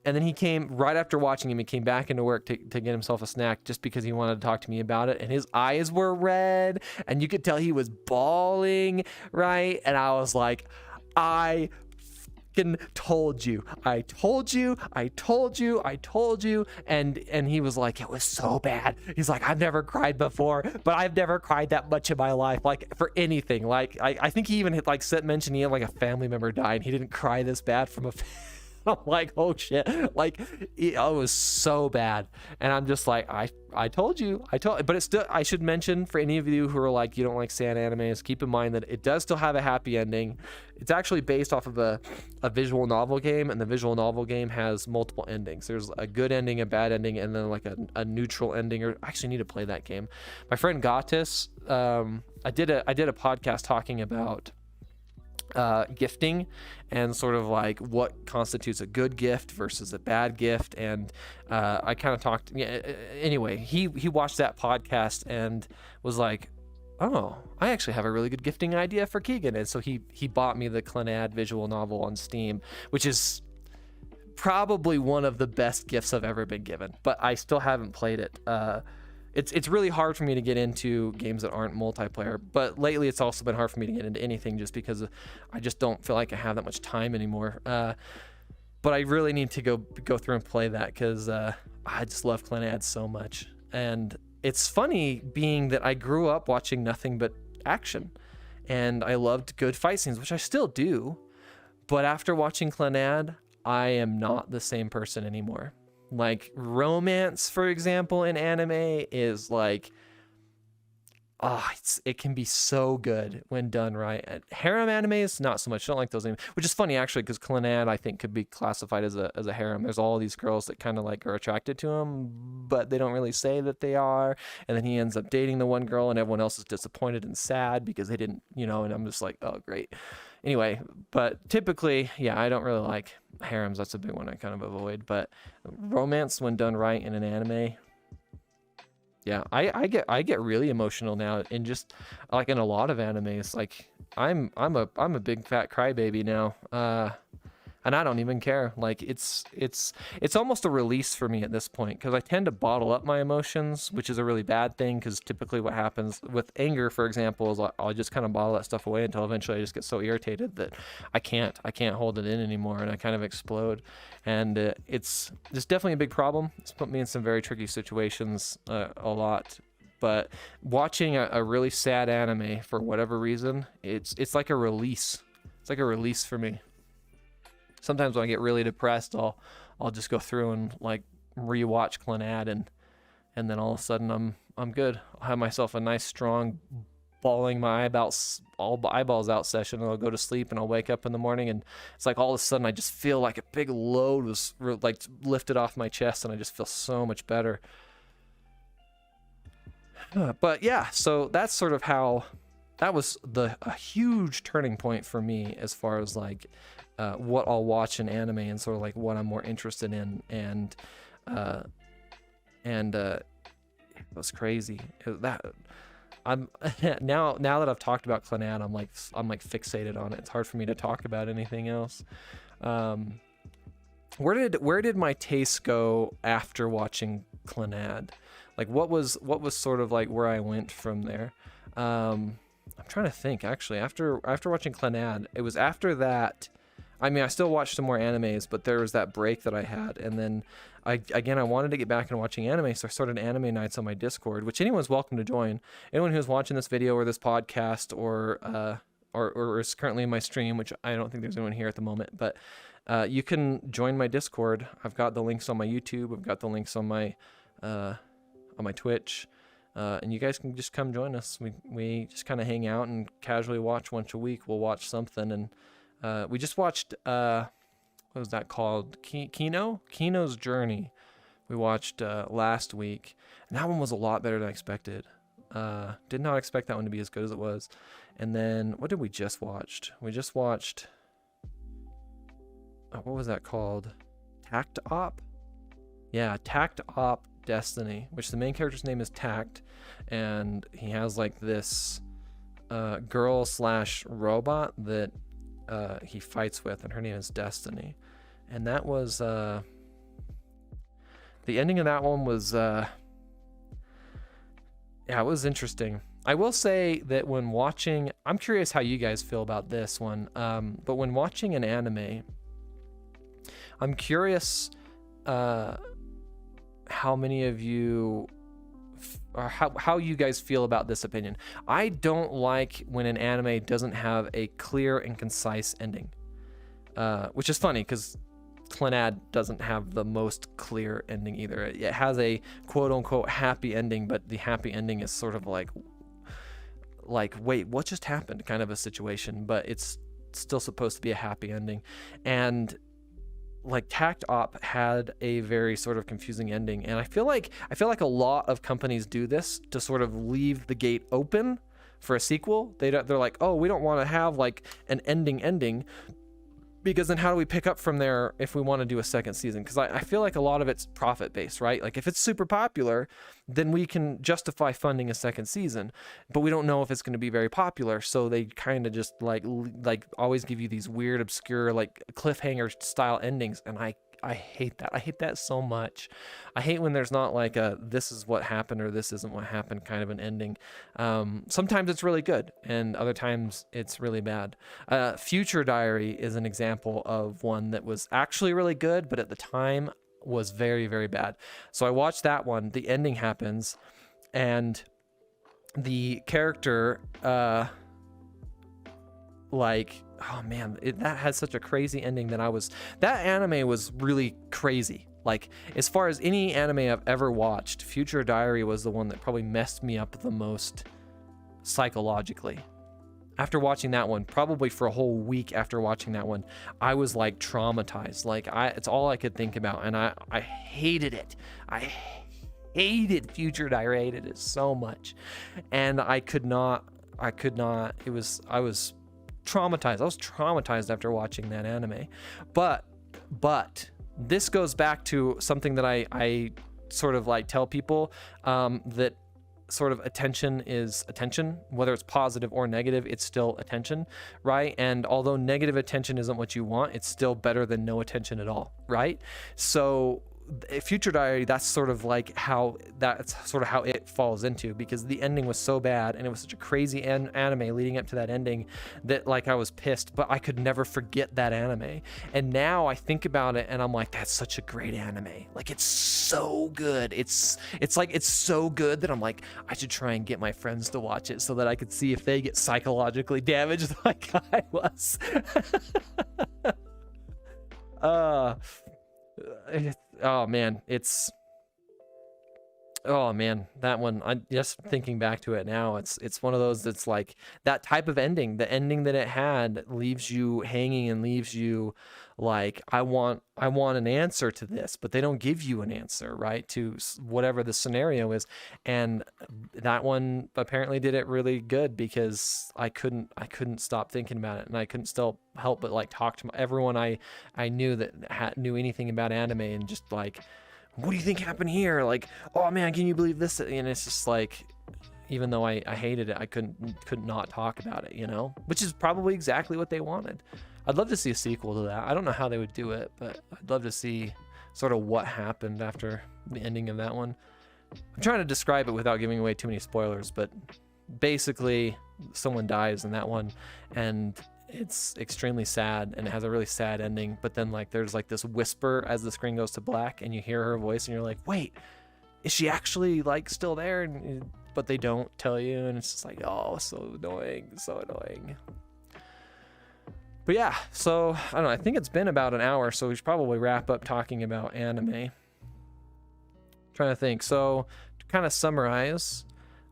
And then he came right after watching him. He came back into work to get himself a snack just because he wanted to talk to me about it. And his eyes were red and you could tell he was bawling, right? And I was like, I told you. And he was like, it was so bad. He's like, I've never cried before, but I've never cried that much in my life, like for anything. Like I think he even had like mentioned he had like a family member die and he didn't cry this bad from a I'm like, oh shit, like it was so bad. And I'm just like, I told you, but it's still, I should mention for any of you who are like, you don't like sad animes, keep in mind that it does still have a happy ending. It's actually based off of a visual novel game, and the visual novel game has multiple endings. There's a good ending, a bad ending, and then like a neutral ending. Or I actually need to play that game. My friend Gatis, I did a podcast talking about gifting and sort of like what constitutes a good gift versus a bad gift. And I kind of talked, anyway, he watched that podcast and was like, oh, I actually have a really good gifting idea for Kegan. And so he bought me the Clannad visual novel on Steam, which is probably one of the best gifts I've ever been given, but I still haven't played it. It's really hard for me to get into games that aren't multiplayer, but lately it's also been hard for me to get into anything just because I just don't feel like I have that much time anymore. But I really need to go through and play that because I just love Clannad so much. And it's funny being that I grew up watching nothing but action, and I loved good fight scenes, which I still do. But after watching Clannad, I am not the same person anymore. Like romance, for example, in anime is like, it can be so good when done right. Harem animes, not so much. I don't like those anime, which is funny actually, because Clannad I think could be classified as a harem. There's all these girls that kind of like are attracted to him, but they don't really say that they are. And then he ends up dating the one girl, and everyone else is disappointed and sad because they didn't, and I'm just like, oh great. Anyway, but typically, yeah, I don't really like harems. That's a big one I kind of avoid. But romance, when done right in an anime, yeah, I get really emotional now, in just like in a lot of animes. Like I'm a big fat crybaby now. And I don't even care. Like it's almost a release for me at this point, because I tend to bottle up my emotions, which is a really bad thing, because typically what happens with anger, for example, is I'll just kind of bottle that stuff away until eventually I just get so irritated that I can't hold it in anymore, and I kind of explode. And it's definitely a big problem. It's put me in some very tricky situations a lot. But watching a really sad anime, for whatever reason, it's like a release. It's like a release for me. Sometimes when I get really depressed, I'll just go through and like rewatch Clannad, and then all of a sudden I'm good. I'll have myself a nice strong bawling my eyeballs out session, and I'll go to sleep, and I'll wake up in the morning, and it's like all of a sudden I just feel like a big load was like lifted off my chest, and I just feel so much better. But yeah, so that's sort of how that was a huge turning point for me as far as like what I'll watch in anime, and sort of like what I'm more interested in, and it was crazy. I'm now that I've talked about Clannad, I'm like fixated on it. It's hard for me to talk about anything else. Where did my taste go after watching Clannad? Like what was sort of like where I went from there? I'm trying to think, actually. After watching Clannad, it was after that. I mean, I still watched some more animes, but there was that break that I had, and then I wanted to get back into watching anime, so I started anime nights on my Discord, which anyone's welcome to join. Anyone who's watching this video or this podcast or is currently in my stream, which I don't think there's anyone here at the moment, but you can join my Discord. I've got the links on my YouTube. I've got the links on my Twitch. And you guys can just come join us. We just kind of hang out and casually watch once a week. We'll watch something, and we just watched what was that called? Kino's Journey. We watched last week, and that one was a lot better than I expected. Did not expect that one to be as good as it was. And then what did we just watch? We just watched what was that called? Tact Op? Yeah, Tact Op Destiny, which the main character's name is Tact, and he has like this girl/robot that he fights with, and her name is Destiny. And that was the ending of that one was yeah, it was interesting. I will say that when watching, I'm curious how you guys feel about this one, but when watching an anime, I'm curious how many of you or how you guys feel about this opinion. I don't like when an anime doesn't have a clear and concise ending, which is funny because Clannad doesn't have the most clear ending either. It has a quote unquote happy ending, but the happy ending is sort of like wait, what just happened kind of a situation, but it's still supposed to be a happy ending. And like Tact Op had a very sort of confusing ending, and I feel like a lot of companies do this to sort of leave the gate open for a sequel. They're like, oh, we don't want to have like an ending, because then how do we pick up from there if we want to do a second season? Because I feel like a lot of it's profit based, right? Like if it's super popular, then we can justify funding a second season, but we don't know if it's going to be very popular, so they kind of just like always give you these weird, obscure, like cliffhanger style endings, and I hate that. I hate that so much. I hate when there's not like a this is what happened or this isn't what happened kind of an ending. Sometimes it's really good, and other times it's really bad. Future Diary is an example of one that was actually really good, but at the time was very, very bad. So I watched that one. The ending happens, and the character oh man, that had such a crazy ending that anime was really crazy. Like as far as any anime I've ever watched, Future Diary was the one that probably messed me up the most psychologically. After watching that one, probably for a whole week after watching that one, I was like traumatized. Like it's all I could think about, and I hated it. I hated Future Diary. I hated it so much, and I was traumatized. I was traumatized after watching that anime. But this goes back to something that I sort of like tell people, that sort of attention is attention, whether it's positive or negative, it's still attention, right? And although negative attention isn't what you want, it's still better than no attention at all, right? So Future Diary, that's sort of how it falls into, because the ending was so bad and it was such a crazy anime leading up to that ending that I was pissed, but I could never forget that anime. And now I think about it and I'm like, that's such a great anime. It's so good. It's so good that I'm like, I should try and get my friends to watch it so that I could see if they get psychologically damaged like I was. Oh man, that one, I just thinking back to it now, it's one of those that's like that type of ending. The ending that it had leaves you hanging and leaves you like, I want an answer to this, but they don't give you an answer, right, to whatever the scenario is. And that one apparently did it really good, because I couldn't stop thinking about it, and I couldn't still help but talk to everyone I knew that knew anything about anime, and just what do you think happened here? Oh man, can you believe this? And it's just even though I hated it, I could not talk about it, which is probably exactly what they wanted. I'd love to see a sequel to that. I don't know how they would do it, but I'd love to see sort of what happened after the ending of that one. I'm trying to describe it without giving away too many spoilers, but basically someone dies in that one, and it's extremely sad, and it has a really sad ending. But then there's this whisper as the screen goes to black, and you hear her voice, and you're like, wait, is she actually still there? But they don't tell you, and it's just oh, so annoying. But yeah, so I don't know, I think it's been about an hour, so we should probably wrap up talking about anime. Trying to think. So to kind of summarize,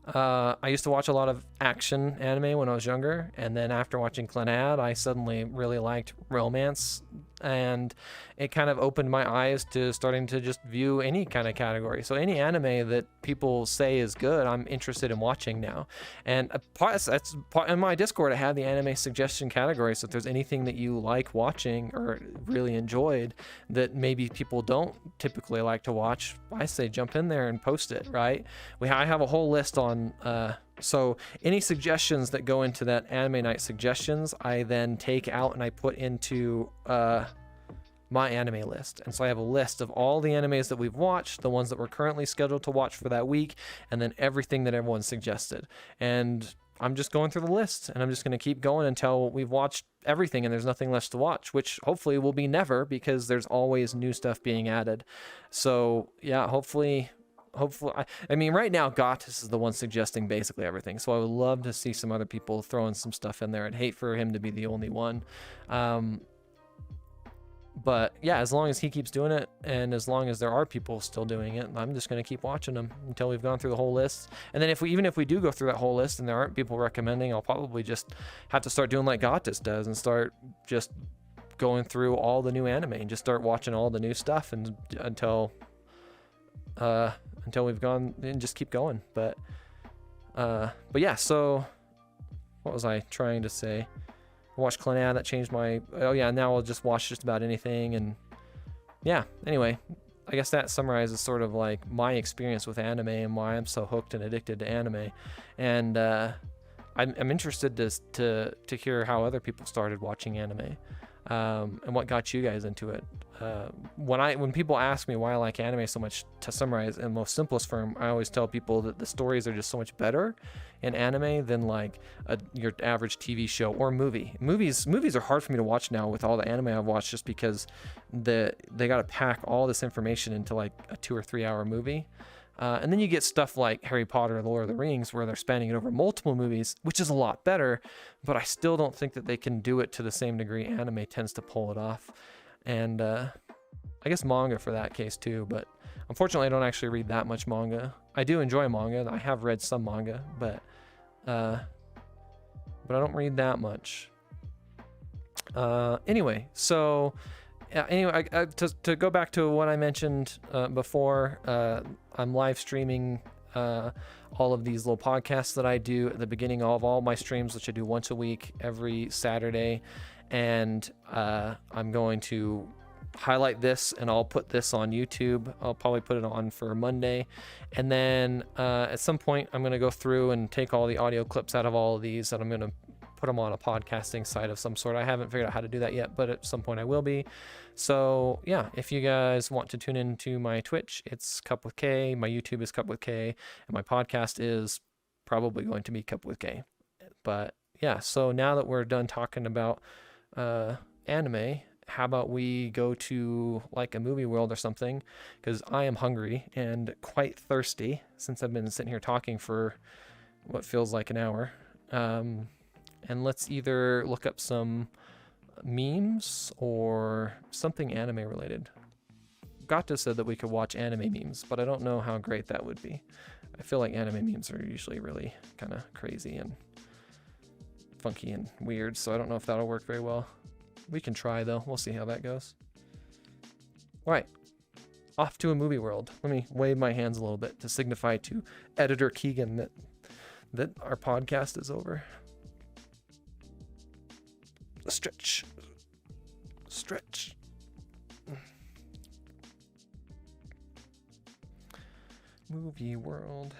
I used to watch a lot of action anime when I was younger, and then after watching Clannad, I suddenly really liked romance, and it kind of opened my eyes to starting to just view any kind of category. So any anime that people say is good, I'm interested in watching now. And in my Discord, I have the anime suggestion category, so if there's anything that you like watching or really enjoyed that maybe people don't typically like to watch, I say jump in there and post it, right? I have a whole list on so any suggestions that go into that anime night suggestions, I then take out and I put into my anime list. And so I have a list of all the animes that we've watched, the ones that we're currently scheduled to watch for that week, and then everything that everyone suggested. And I'm just going through the list, and I'm just going to keep going until we've watched everything and there's nothing left to watch, which hopefully will be never, because there's always new stuff being added. So yeah, hopefully, I mean, right now, Gottis is the one suggesting basically everything. So I would love to see some other people throwing some stuff in there. I'd hate for him to be the only one. But yeah, as long as he keeps doing it, and as long as there are people still doing it, I'm just going to keep watching them until we've gone through the whole list. And then even if we do go through that whole list and there aren't people recommending, I'll probably just have to start doing like Gottis does and start just going through all the new anime and just start watching all the new stuff and until we've gone, and just keep going. But yeah, so what was I trying to say? I watched Clannad, that changed my, oh yeah, now I'll just watch just about anything. And yeah, anyway, I guess that summarizes sort of like my experience with anime and why I'm so hooked and addicted to anime. And I'm interested to hear how other people started watching anime, and what got you guys into it. When people ask me why I like anime so much, to summarize in the most simplest form, I always tell people that the stories are just so much better in anime than like your average TV show or movie. Movies are hard for me to watch now with all the anime I've watched, just because they got to pack all this information into like a 2 or 3 hour movie. And then you get stuff like Harry Potter and Lord of the Rings, where they're spanning it over multiple movies, which is a lot better, but I still don't think that they can do it to the same degree anime tends to pull it off. And I guess manga for that case too, but unfortunately I don't actually read that much manga. I do enjoy manga. I have read some manga, but I don't read that much. Anyway, so to go back to what I mentioned before, I'm live streaming all of these little podcasts that I do at the beginning of all my streams, which I do once a week, every Saturday. And I'm going to highlight this and I'll put this on YouTube. I'll probably put it on for Monday. And then at some point, I'm going to go through and take all the audio clips out of all of these, and I'm going to put them on a podcasting site of some sort. I haven't figured out how to do that yet, but at some point I will be. So yeah, if you guys want to tune into my Twitch, it's Cup with K. My YouTube is Cup with K, and my podcast is probably going to be Cup with K. But yeah, so now that we're done talking about anime, how about we go to like a movie world or something? Because I am hungry and quite thirsty since I've been sitting here talking for what feels like an hour. And let's either look up some memes or something anime related. Gata said that we could watch anime memes, but I don't know how great that would be. I feel like anime memes are usually really kind of crazy and funky and weird, so I don't know if that'll work very well. We can try though. We'll see how that goes. All right, off to a movie world. Let me wave my hands a little bit to signify to editor Kegan that our podcast is over. Stretch. Movie world.